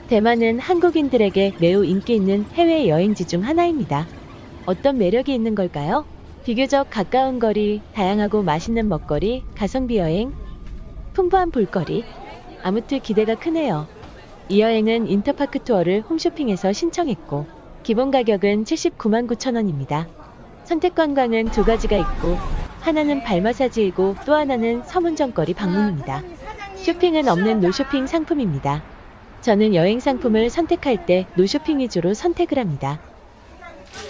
대만은 한국인들에게 매우 인기 있는 해외 여행지 중 하나입니다. 어떤 매력이 있는 걸까요? 비교적 가까운 거리, 다양하고 맛있는 먹거리, 가성비 여행, 풍부한 볼거리. 아무튼 기대가 크네요. 이 여행은 인터파크 투어를 홈쇼핑에서 신청했고 기본 가격은 79만 9천 원입니다. 선택 관광은 두 가지가 있고 하나는 발 마사지이고 또 하나는 서문점거리 방문입니다. 쇼핑은 없는 노쇼핑 상품입니다. 저는 여행 상품을 선택할 때 노쇼핑 위주로 선택을 합니다.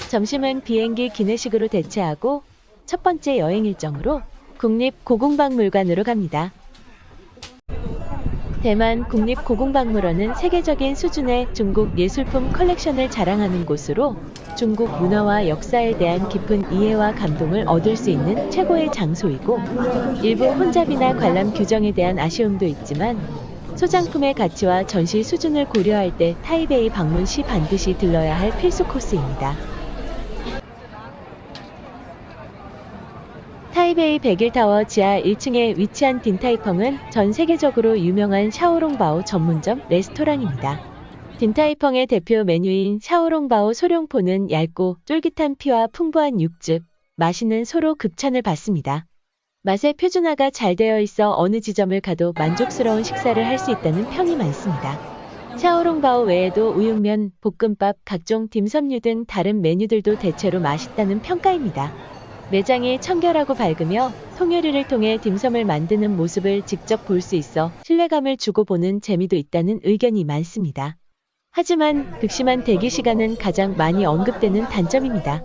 점심은 비행기 기내식으로 대체하고 첫 번째 여행 일정으로 국립고궁박물관으로 갑니다. 대만 국립고궁박물원은 세계적인 수준의 중국 예술품 컬렉션을 자랑하는 곳으로 중국 문화와 역사에 대한 깊은 이해와 감동을 얻을 수 있는 최고의 장소이고 일부 혼잡이나 관람 규정에 대한 아쉬움도 있지만 소장품의 가치와 전시 수준을 고려할 때 타이베이 방문 시 반드시 들러야 할 필수 코스입니다. 타이베이 백일타워 지하 1층에 위치한 딘타이펑은 전 세계적으로 유명한 샤오롱바오 전문점 레스토랑입니다. 딘타이펑의 대표 메뉴인 샤오롱바오 소룡포는 얇고 쫄깃한 피와 풍부한 육즙, 맛있는 소로 급찬을 받습니다. 맛의 표준화가 잘 되어 있어 어느 지점을 가도 만족스러운 식사를 할 수 있다는 평이 많습니다. 샤오롱바오 외에도 우육면, 볶음밥, 각종 딤섬류 등 다른 메뉴들도 대체로 맛있다는 평가입니다. 매장이 청결하고 밝으며 통요리를 통해 딤섬을 만드는 모습을 직접 볼 수 있어 신뢰감을 주고 보는 재미도 있다는 의견이 많습니다. 하지만 극심한 대기 시간은 가장 많이 언급되는 단점입니다.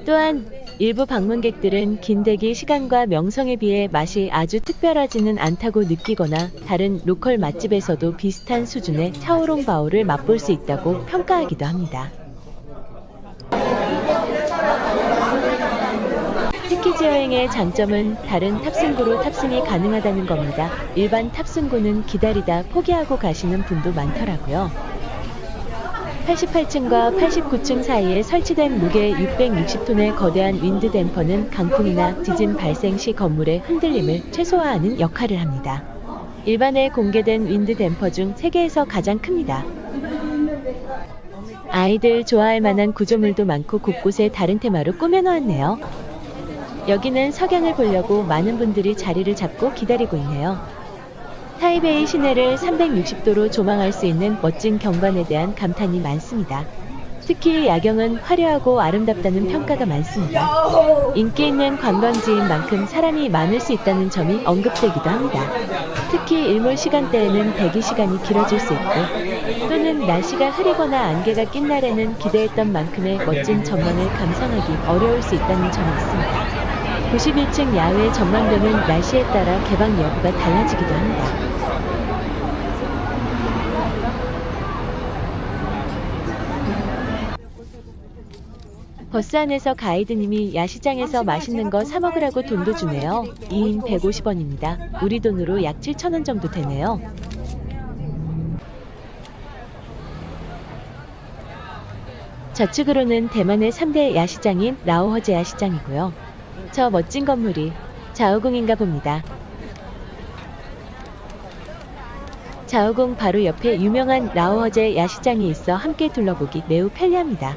또한 일부 방문객들은 긴 대기 시간과 명성에 비해 맛이 아주 특별하지는 않다고 느끼거나 다른 로컬 맛집에서도 비슷한 수준의 샤오롱바오를 맛볼 수 있다고 평가하기도 합니다. 패키지 여행의 장점은 다른 탑승구로 탑승이 가능하다는 겁니다. 일반 탑승구는 기다리다 포기하고 가시는 분도 많더라고요. 88층과 89층 사이에 설치된 무게 660톤의 거대한 윈드 댐퍼는 강풍이나 지진 발생 시 건물의 흔들림을 최소화하는 역할을 합니다. 일반에 공개된 윈드 댐퍼 중 세계에서 가장 큽니다. 아이들 좋아할 만한 구조물도 많고 곳곳에 다른 테마로 꾸며놓았네요. 여기는 석양을 보려고 많은 분들이 자리를 잡고 기다리고 있네요. 타이베이 시내를 360도로 조망할 수 있는 멋진 경관에 대한 감탄이 많습니다. 특히 야경은 화려하고 아름답다는 평가가 많습니다. 인기 있는 관광지인 만큼 사람이 많을 수 있다는 점이 언급되기도 합니다. 특히 일몰 시간대에는 대기 시간이 길어질 수 있고 또는 날씨가 흐리거나 안개가 낀 날에는 기대했던 만큼의 멋진 전망을 감상하기 어려울 수 있다는 점이 있습니다. 91층 야외 전망대는 날씨에 따라 개방 여부가 달라지기도 합니다. 버스 안에서 가이드님이 야시장에서 맛있는 거 사 먹으라고 돈도 주네요. 2인 150원입니다. 우리 돈으로 약 7,000원 정도 되네요. 저측으로는 대만의 3대 야시장인 라오허제 야시장이고요. 저 멋진 건물이 자오궁인가 봅니다. 자오궁 바로 옆에 유명한 라오허제 야시장이 있어 함께 둘러보기 매우 편리합니다.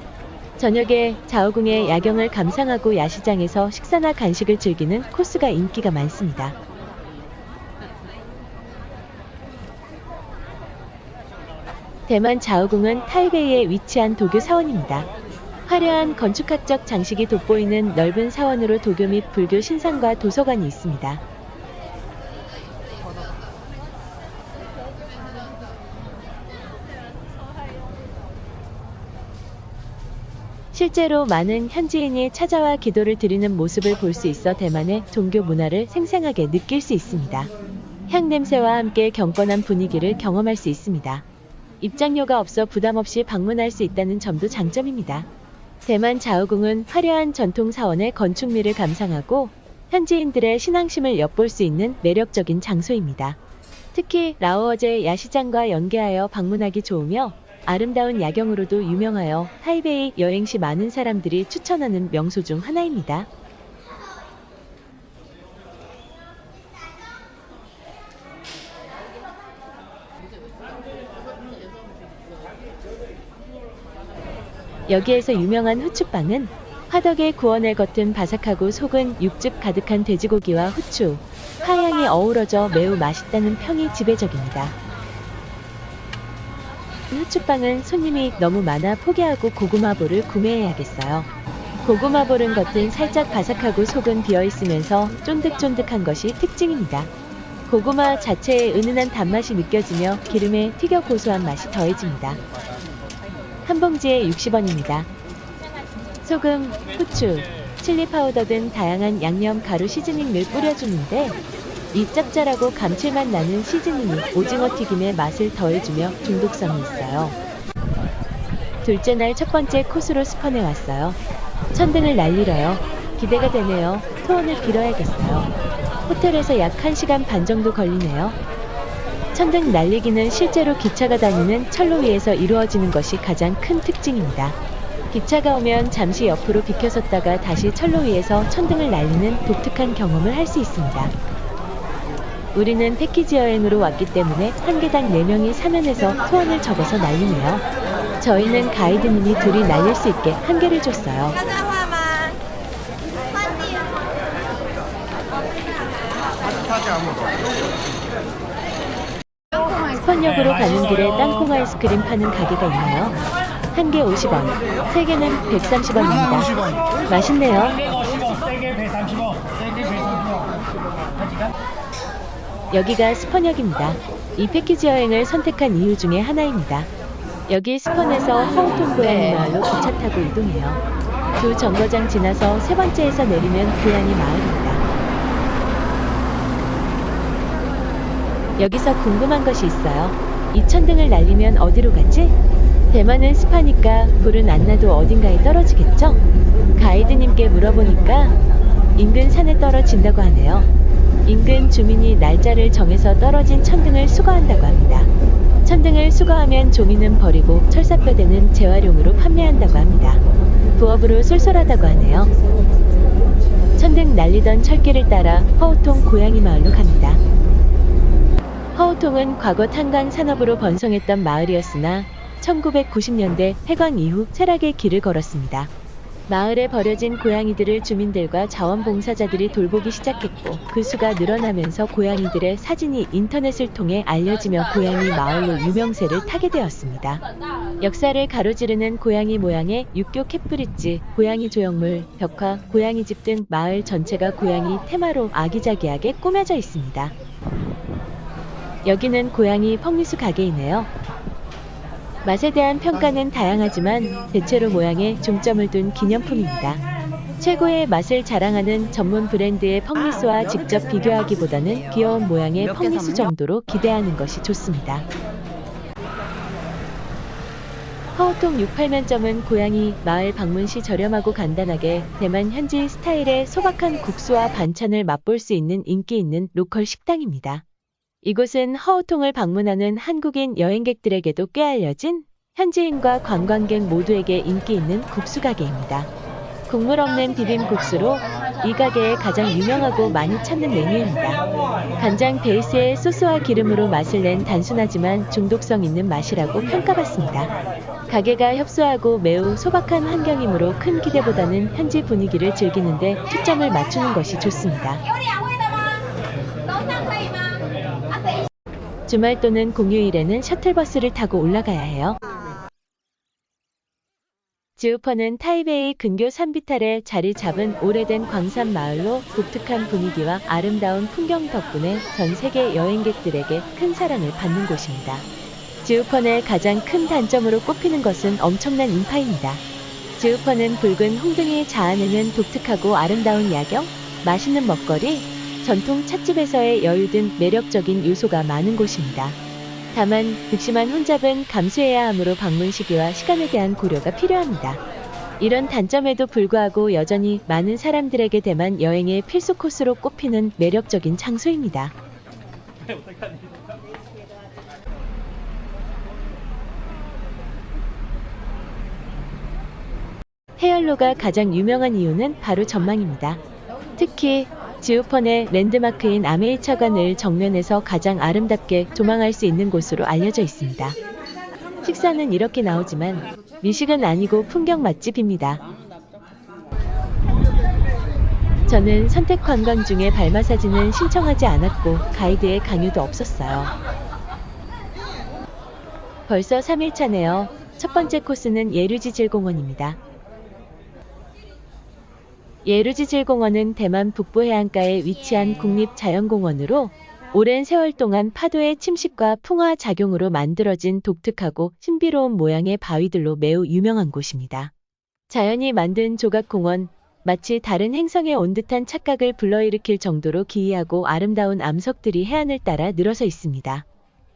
저녁에 자오궁의 야경을 감상하고 야시장에서 식사나 간식을 즐기는 코스가 인기가 많습니다. 대만 자오궁은 타이베이에 위치한 도교 사원입니다. 화려한 건축학적 장식이 돋보이는 넓은 사원으로 도교 및 불교 신상과 도서관이 있습니다. 실제로 많은 현지인이 찾아와 기도를 드리는 모습을 볼 수 있어 대만의 종교 문화를 생생하게 느낄 수 있습니다. 향 냄새와 함께 경건한 분위기를 경험할 수 있습니다. 입장료가 없어 부담 없이 방문할 수 있다는 점도 장점입니다. 대만 자오궁은 화려한 전통 사원의 건축미를 감상하고 현지인들의 신앙심을 엿볼 수 있는 매력적인 장소입니다. 특히 라오어제 야시장과 연계하여 방문하기 좋으며 아름다운 야경으로도 유명하여 타이베이 여행 시 많은 사람들이 추천하는 명소 중 하나입니다. 여기에서 유명한 후추빵은 화덕에 구워낼 겉은 바삭하고 속은 육즙 가득한 돼지고기와 후추, 파향이 어우러져 매우 맛있다는 평이 지배적입니다. 후추빵은 손님이 너무 많아 포기하고 고구마볼을 구매해야겠어요. 고구마볼은 겉은 살짝 바삭하고 속은 비어있으면서 쫀득쫀득한 것이 특징입니다. 고구마 자체의 은은한 단맛이 느껴지며 기름에 튀겨 고소한 맛이 더해집니다. 한 봉지에 60원입니다. 소금, 후추, 칠리 파우더 등 다양한 양념 가루 시즈닝을 뿌려주는데 이 짭짤하고 감칠맛 나는 시즈닝이 오징어 튀김의 맛을 더해주며 중독성이 있어요. 둘째 날 첫 번째 코스로 스펀에 왔어요. 천등을 날리러요. 기대가 되네요. 소원을 빌어야겠어요. 호텔에서 약 1시간 반 정도 걸리네요. 천등 날리기는 실제로 기차가 다니는 철로 위에서 이루어지는 것이 가장 큰 특징입니다. 기차가 오면 잠시 옆으로 비켜섰다가 다시 철로 위에서 천등을 날리는 독특한 경험을 할 수 있습니다. 우리는 패키지 여행으로 왔기 때문에 한 개당 4명이 사면에서 소원을 적어서 날리네요. 저희는 가이드님이 둘이 날릴 수 있게 한 개를 줬어요. 스펀역으로 가는 길에 땅콩 아이스크림 파는 가게가 있네요. 한 개 50원, 세 개는 130원입니다. 맛있네요. 여기가 스펀역입니다. 이 패키지 여행을 선택한 이유 중에 하나입니다. 여기 스펀에서 허우통 고양이 마을로 기차 타고 이동해요. 두 정거장 지나서 세 번째에서 내리면 고양이 마을입니다. 여기서 궁금한 것이 있어요. 이 천등을 날리면 어디로 가지? 대만은 습하니까 불은 안 나도 어딘가에 떨어지겠죠? 가이드님께 물어보니까 인근 산에 떨어진다고 하네요. 인근 주민이 날짜를 정해서 떨어진 천등을 수거한다고 합니다. 천등을 수거하면 종이는 버리고 철사뼈대는 재활용으로 판매한다고 합니다. 부업으로 쏠쏠하다고 하네요. 천등 날리던 철길을 따라 허우통 고양이 마을로 갑니다. 허우통은 과거 탄광 산업으로 번성했던 마을이었으나 1990년대 폐광 이후 쇠락의 길을 걸었습니다. 마을에 버려진 고양이들을 주민들과 자원봉사자들이 돌보기 시작했고 그 수가 늘어나면서 고양이들의 사진이 인터넷을 통해 알려지며 고양이 마을로 유명세를 타게 되었습니다. 역사를 가로지르는 고양이 모양의 육교 캣브릿지, 고양이 조형물, 벽화, 고양이집 등 마을 전체가 고양이 테마로 아기자기하게 꾸며져 있습니다. 여기는 고양이 펑리수 가게이네요. 맛에 대한 평가는 다양하지만 대체로 모양에 중점을 둔 기념품입니다. 최고의 맛을 자랑하는 전문 브랜드의 펑리수와 직접 비교하기보다는 귀여운 모양의 펑리수 정도로 기대하는 것이 좋습니다. 허우통 68면점은 고양이 마을 방문 시 저렴하고 간단하게 대만 현지 스타일의 소박한 국수와 반찬을 맛볼 수 있는 인기 있는 로컬 식당입니다. 이곳은 허우통을 방문하는 한국인 여행객들에게도 꽤 알려진 현지인과 관광객 모두에게 인기 있는 국수 가게입니다. 국물 없는 비빔국수로 이 가게의 가장 유명하고 많이 찾는 메뉴입니다. 간장 베이스의 소스와 기름으로 맛을 낸 단순하지만 중독성 있는 맛이라고 평가받습니다. 가게가 협소하고 매우 소박한 환경이므로 큰 기대보다는 현지 분위기를 즐기는데 초점을 맞추는 것이 좋습니다. 주말 또는 공휴일에는 셔틀버스를 타고 올라가야 해요. 지우퍼는 타이베이 근교 산비탈에 자리 잡은 오래된 광산 마을로 독특한 분위기와 아름다운 풍경 덕분에 전 세계 여행객들에게 큰 사랑을 받는 곳입니다. 지우퍼의 가장 큰 단점으로 꼽히는 것은 엄청난 인파입니다. 지우퍼는 붉은 홍등이 자아내는 독특하고 아름다운 야경, 맛있는 먹거리, 전통 찻집에서의 여유 등 매력적인 요소가 많은 곳입니다. 다만 극심한 혼잡은 감수해야 하므로 방문 시기와 시간에 대한 고려가 필요합니다. 이런 단점에도 불구하고 여전히 많은 사람들에게 대만 여행의 필수 코스로 꼽히는 매력적인 장소입니다. 해열로가 가장 유명한 이유는 바로 전망입니다. 특히 지우펀의 랜드마크인 아메이차관을 정면에서 가장 아름답게 조망할 수 있는 곳으로 알려져 있습니다. 식사는 이렇게 나오지만 미식은 아니고 풍경 맛집입니다. 저는 선택 관광 중에 발 마사지는 신청하지 않았고 가이드의 강요도 없었어요. 벌써 3일차네요. 첫 번째 코스는 예류지질공원입니다. 예류지질공원은 대만 북부 해안가에 위치한 국립자연공원으로 오랜 세월 동안 파도의 침식과 풍화 작용으로 만들어진 독특하고 신비로운 모양의 바위들로 매우 유명한 곳입니다. 자연이 만든 조각공원, 마치 다른 행성에 온 듯한 착각을 불러일으킬 정도로 기이하고 아름다운 암석들이 해안을 따라 늘어서 있습니다.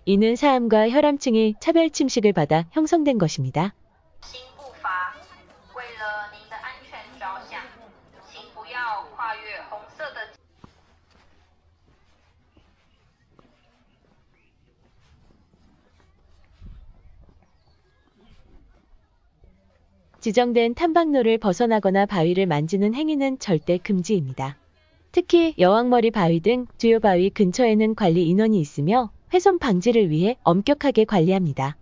이는 사암과 혈암층이 차별 침식을 받아 형성된 것입니다. 지정된 탐방로를 벗어나거나 바위를 만지는 행위는 절대 금지입니다. 특히 여왕머리 바위 등 주요 바위 근처에는 관리 인원이 있으며 훼손 방지를 위해 엄격하게 관리합니다.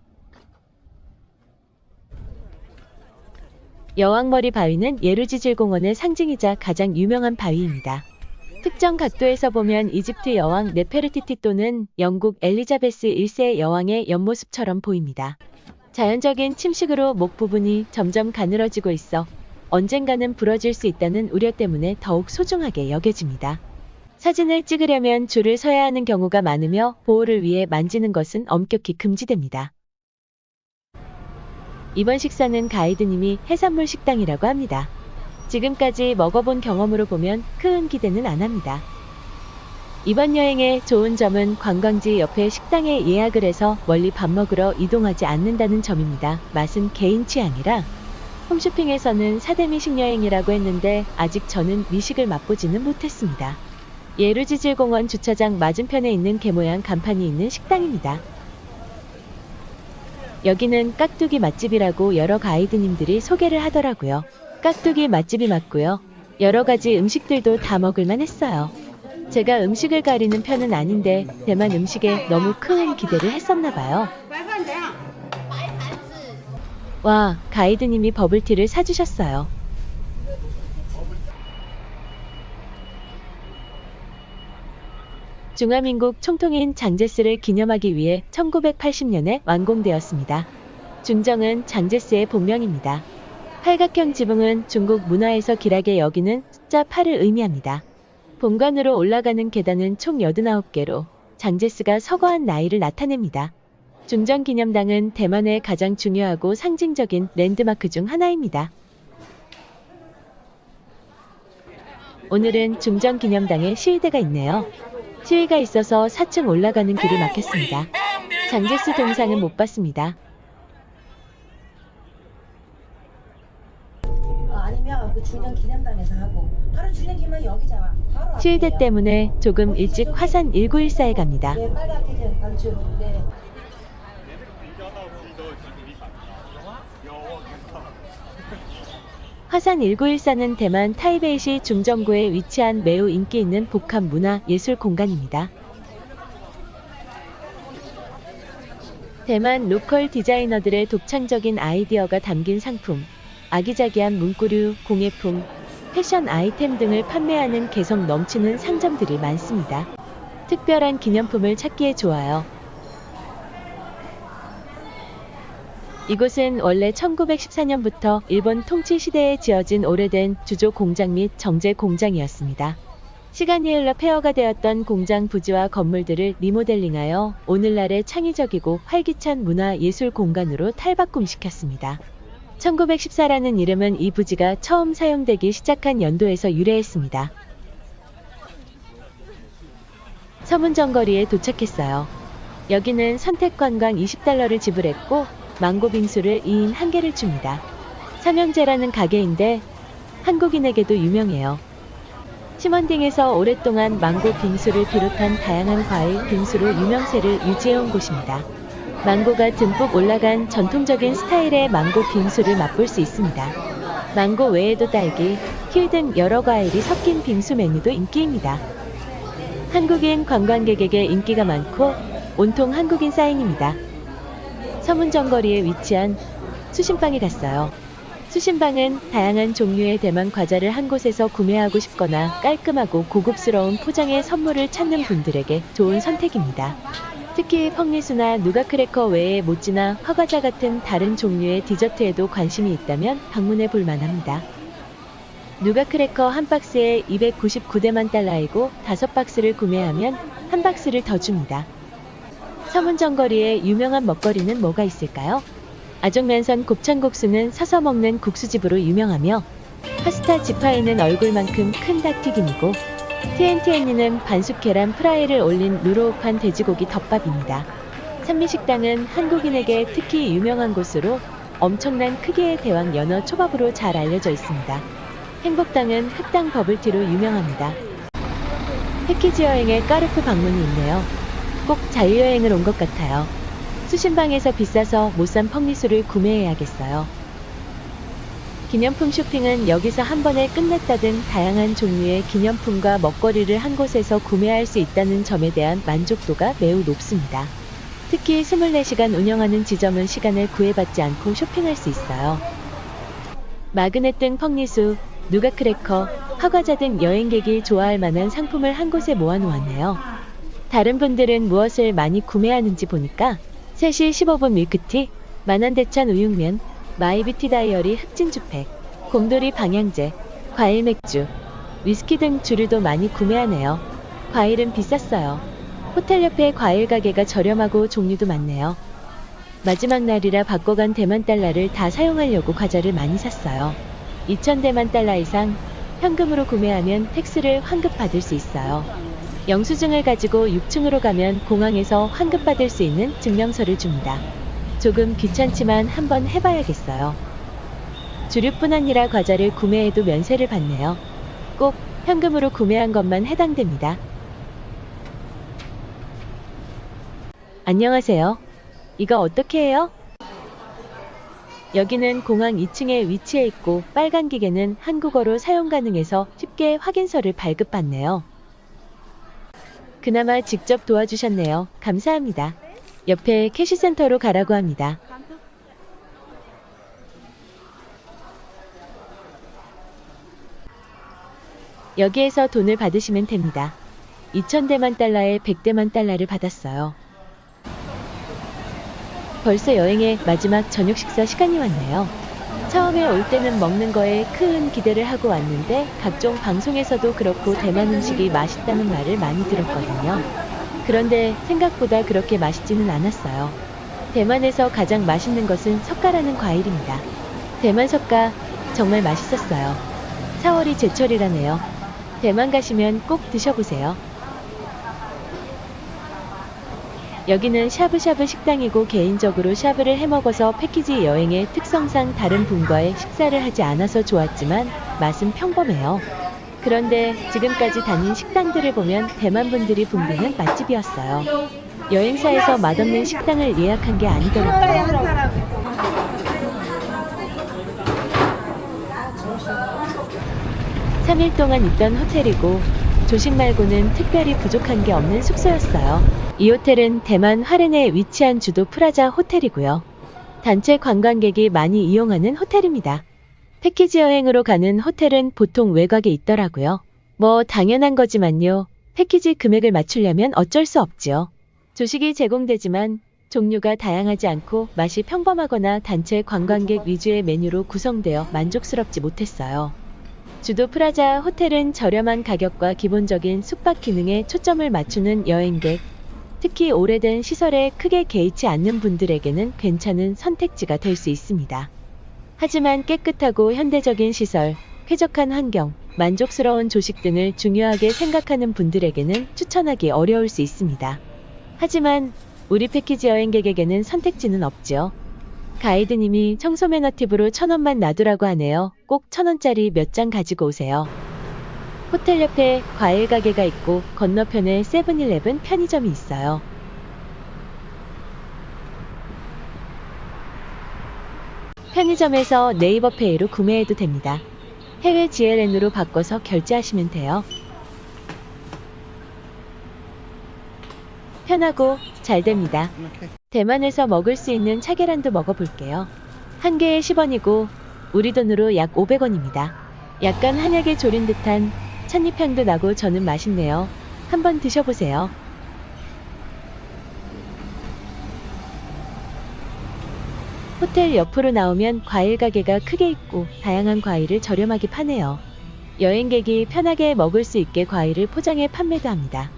여왕머리 바위는 예루지질공원의 상징이자 가장 유명한 바위입니다. 특정 각도에서 보면 이집트 여왕 네페르티티 또는 영국 엘리자베스 1세 여왕의 옆모습처럼 보입니다. 자연적인 침식으로 목 부분이 점점 가늘어지고 있어 언젠가는 부러질 수 있다는 우려 때문에 더욱 소중하게 여겨집니다. 사진을 찍으려면 줄을 서야 하는 경우가 많으며 보호를 위해 만지는 것은 엄격히 금지됩니다. 이번 식사는 가이드님이 해산물 식당이라고 합니다. 지금까지 먹어본 경험으로 보면 큰 기대는 안 합니다. 이번 여행의 좋은 점은 관광지 옆에 식당에 예약을 해서 멀리 밥 먹으러 이동하지 않는다는 점입니다. 맛은 개인 취향이라 홈쇼핑에서는 사대미식 여행이라고 했는데 아직 저는 미식을 맛보지는 못했습니다. 예루지질공원 주차장 맞은편에 있는 개 모양 간판이 있는 식당입니다. 여기는 깍두기 맛집이라고 여러 가이드님들이 소개를 하더라고요. 깍두기 맛집이 맞고요. 여러 가지 음식들도 다 먹을만 했어요. 제가 음식을 가리는 편은 아닌데 대만 음식에 너무 큰 기대를 했었나 봐요. 와, 가이드님이 버블티를 사주셨어요. 중화민국 총통인 장제스를 기념하기 위해 1980년에 완공되었습니다. 중정은 장제스의 본명입니다. 팔각형 지붕은 중국 문화에서 길하게 여기는 숫자 8을 의미합니다. 본관으로 올라가는 계단은 총 89개로 장제스가 서거한 나이를 나타냅니다. 중정기념당은 대만의 가장 중요하고 상징적인 랜드마크 중 하나입니다. 오늘은 중정기념당에 시위대가 있네요. 시위가 있어서 4층 올라가는 길이 막혔습니다. 장제스 동상은 못 봤습니다. 아니면 그 중정기념당에서 하고 바로 중정기념 여기잖아. 바로 시위대 때문에 조금 일찍 화산 1914에 갑니다. 네, 빨갛게 단추. 네. 화산 1914는 대만 타이베이시 중정구에 위치한 매우 인기 있는 복합 문화 예술 공간입니다. 대만 로컬 디자이너들의 독창적인 아이디어가 담긴 상품, 아기자기한 문구류, 공예품, 패션 아이템 등을 판매하는 개성 넘치는 상점들이 많습니다. 특별한 기념품을 찾기에 좋아요. 이곳은 원래 1914년부터 일본 통치 시대에 지어진 오래된 주조 공장 및 정제 공장이었습니다. 시간이 흘러 폐허가 되었던 공장 부지와 건물들을 리모델링하여 오늘날의 창의적이고 활기찬 문화 예술 공간으로 탈바꿈시켰습니다. 1914라는 이름은 이 부지가 처음 사용되기 시작한 연도에서 유래했습니다. 서문정거리에 도착했어요. 여기는 선택관광 20달러를 지불했고 망고 빙수를 2인 1개를 줍니다. 삼형제라는 가게인데 한국인에게도 유명해요. 시먼딩에서 오랫동안 망고 빙수를 비롯한 다양한 과일 빙수로 유명세를 유지해온 곳입니다. 망고가 듬뿍 올라간 전통적인 스타일의 망고 빙수를 맛볼 수 있습니다. 망고 외에도 딸기, 키위 등 여러 과일이 섞인 빙수 메뉴도 인기입니다. 한국인 관광객에게 인기가 많고 온통 한국인 사인입니다. 서문정거리에 위치한 수신방에 갔어요. 수신방은 다양한 종류의 대만 과자를 한 곳에서 구매하고 싶거나 깔끔하고 고급스러운 포장의 선물을 찾는 분들에게 좋은 선택입니다. 특히 펑리수나 누가 크래커 외에 모찌나 화과자 같은 다른 종류의 디저트에도 관심이 있다면 방문해 볼 만합니다. 누가 크래커 한 박스에 299대만 달러이고 5박스를 구매하면 한 박스를 더 줍니다. 서문정거리에 유명한 먹거리는 뭐가 있을까요? 아종면선 곱창국수는 서서 먹는 국수집으로 유명하며 파스타 지파이는 얼굴만큼 큰 닭튀김이고 TNTN이는 반숙 계란 프라이를 올린 누르옥한 돼지고기 덮밥입니다. 산미식당은 한국인에게 특히 유명한 곳으로 엄청난 크기의 대왕 연어 초밥으로 잘 알려져 있습니다. 행복당은 흑당 버블티로 유명합니다. 패키지 여행에 까르프 방문이 있네요. 꼭 자유여행을 온 것 같아요. 수신방에서 비싸서 못 산 펑리수를 구매해야겠어요. 기념품 쇼핑은 여기서 한 번에 끝냈다 등 다양한 종류의 기념품과 먹거리를 한 곳에서 구매할 수 있다는 점에 대한 만족도가 매우 높습니다. 특히 24시간 운영하는 지점은 시간을 구애받지 않고 쇼핑할 수 있어요. 마그넷 등 펑리수, 누가 크래커, 화과자 등 여행객이 좋아할 만한 상품을 한 곳에 모아놓았네요. 다른 분들은 무엇을 많이 구매하는지 보니까 3시 15분 밀크티, 만원대천 우육면, 마이뷰티 다이어리 흑진주팩, 곰돌이 방향제, 과일 맥주, 위스키 등 주류도 많이 구매하네요. 과일은 비쌌어요. 호텔 옆에 과일 가게가 저렴하고 종류도 많네요. 마지막 날이라 바꿔간 대만 달러를 다 사용하려고 과자를 많이 샀어요. 2,000대만 달러 이상 현금으로 구매하면 텍스를 환급받을 수 있어요. 영수증을 가지고 6층으로 가면 공항에서 환급받을 수 있는 증명서를 줍니다. 조금 귀찮지만 한번 해봐야겠어요. 주류뿐 아니라 과자를 구매해도 면세를 받네요. 꼭 현금으로 구매한 것만 해당됩니다. 안녕하세요. 이거 어떻게 해요? 여기는 공항 2층에 위치해 있고 빨간 기계는 한국어로 사용 가능해서 쉽게 확인서를 발급받네요. 그나마 직접 도와주셨네요. 감사합니다. 옆에 캐시센터로 가라고 합니다. 여기에서 돈을 받으시면 됩니다. 2,000대만 달러에 100대만 달러를 받았어요. 벌써 여행의 마지막 저녁 식사 시간이 왔네요. 처음에 올 때는 먹는 거에 큰 기대를 하고 왔는데 각종 방송에서도 그렇고 대만 음식이 맛있다는 말을 많이 들었거든요. 그런데 생각보다 그렇게 맛있지는 않았어요. 대만에서 가장 맛있는 것은 석가라는 과일입니다. 대만 석가 정말 맛있었어요. 4월이 제철이라네요. 대만 가시면 꼭 드셔보세요. 여기는 샤브샤브 식당이고 개인적으로 샤브를 해먹어서 패키지 여행의 특성상 다른 분과의 식사를 하지 않아서 좋았지만 맛은 평범해요. 그런데 지금까지 다닌 식당들을 보면 대만 분들이 붐비는 맛집이었어요. 여행사에서 맛없는 식당을 예약한 게 아니더라고요. 3일 동안 있던 호텔이고 조식 말고는 특별히 부족한 게 없는 숙소였어요. 이 호텔은 대만 화롄에 위치한 주도 프라자 호텔이고요. 단체 관광객이 많이 이용하는 호텔입니다. 패키지 여행으로 가는 호텔은 보통 외곽에 있더라고요. 뭐 당연한 거지만요. 패키지 금액을 맞추려면 어쩔 수 없지요. 조식이 제공되지만 종류가 다양하지 않고 맛이 평범하거나 단체 관광객 위주의 메뉴로 구성되어 만족스럽지 못했어요. 주도 프라자 호텔은 저렴한 가격과 기본적인 숙박 기능에 초점을 맞추는 여행객, 특히 오래된 시설에 크게 개의치 않는 분들에게는 괜찮은 선택지가 될 수 있습니다. 하지만 깨끗하고 현대적인 시설, 쾌적한 환경, 만족스러운 조식 등을 중요하게 생각하는 분들에게는 추천하기 어려울 수 있습니다. 하지만 우리 패키지 여행객에게는 선택지는 없죠. 가이드님이 청소 매너 팁으로 1,000원만 놔두라고 하네요. 꼭 1,000원짜리 몇 장 가지고 오세요. 호텔 옆에 과일 가게가 있고 건너편에 세븐일레븐 편의점이 있어요. 편의점에서 네이버페이로 구매해도 됩니다. 해외 GLN으로 바꿔서 결제하시면 돼요. 편하고 잘 됩니다. 대만에서 먹을 수 있는 차계란도 먹어볼게요. 한 개에 10원이고 우리 돈으로 약 500원입니다. 약간 한약에 졸인 듯한 찻잎향도 나고 저는 맛있네요. 한번 드셔보세요. 호텔 옆으로 나오면 과일 가게가 크게 있고 다양한 과일을 저렴하게 파네요. 여행객이 편하게 먹을 수 있게 과일을 포장해 판매도 합니다.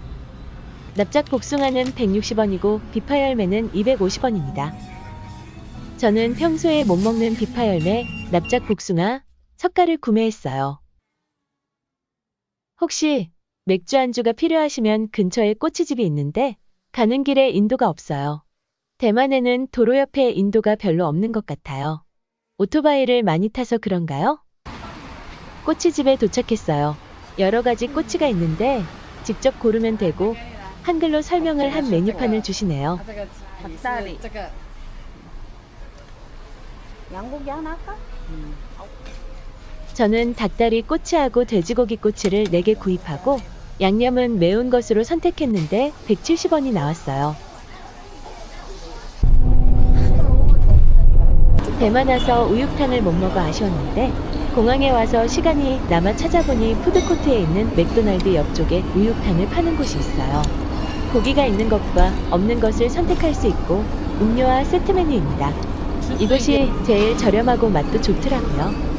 납작 복숭아는 160원이고 비파 열매는 250원입니다. 저는 평소에 못 먹는 비파 열매, 납작 복숭아, 석가를 구매했어요. 혹시 맥주 안주가 필요하시면 근처에 꼬치집이 있는데 가는 길에 인도가 없어요. 대만에는 도로 옆에 인도가 별로 없는 것 같아요. 오토바이를 많이 타서 그런가요? 꼬치집에 도착했어요. 여러 가지 꼬치가 있는데 직접 고르면 되고 한글로 설명을 한 메뉴판을 주시네요. 닭다리. 양고기 하나 할까? 저는 닭다리 꼬치하고 돼지고기 꼬치를 4개 구입하고 양념은 매운 것으로 선택했는데 170원이 나왔어요. 대만 와서 우육탕을 못 먹어 아쉬웠는데 공항에 와서 시간이 남아 찾아보니 푸드코트에 있는 맥도날드 옆쪽에 우육탕을 파는 곳이 있어요. 고기가 있는 것과 없는 것을 선택할 수 있고 음료와 세트 메뉴입니다. 이곳이 제일 저렴하고 맛도 좋더라고요.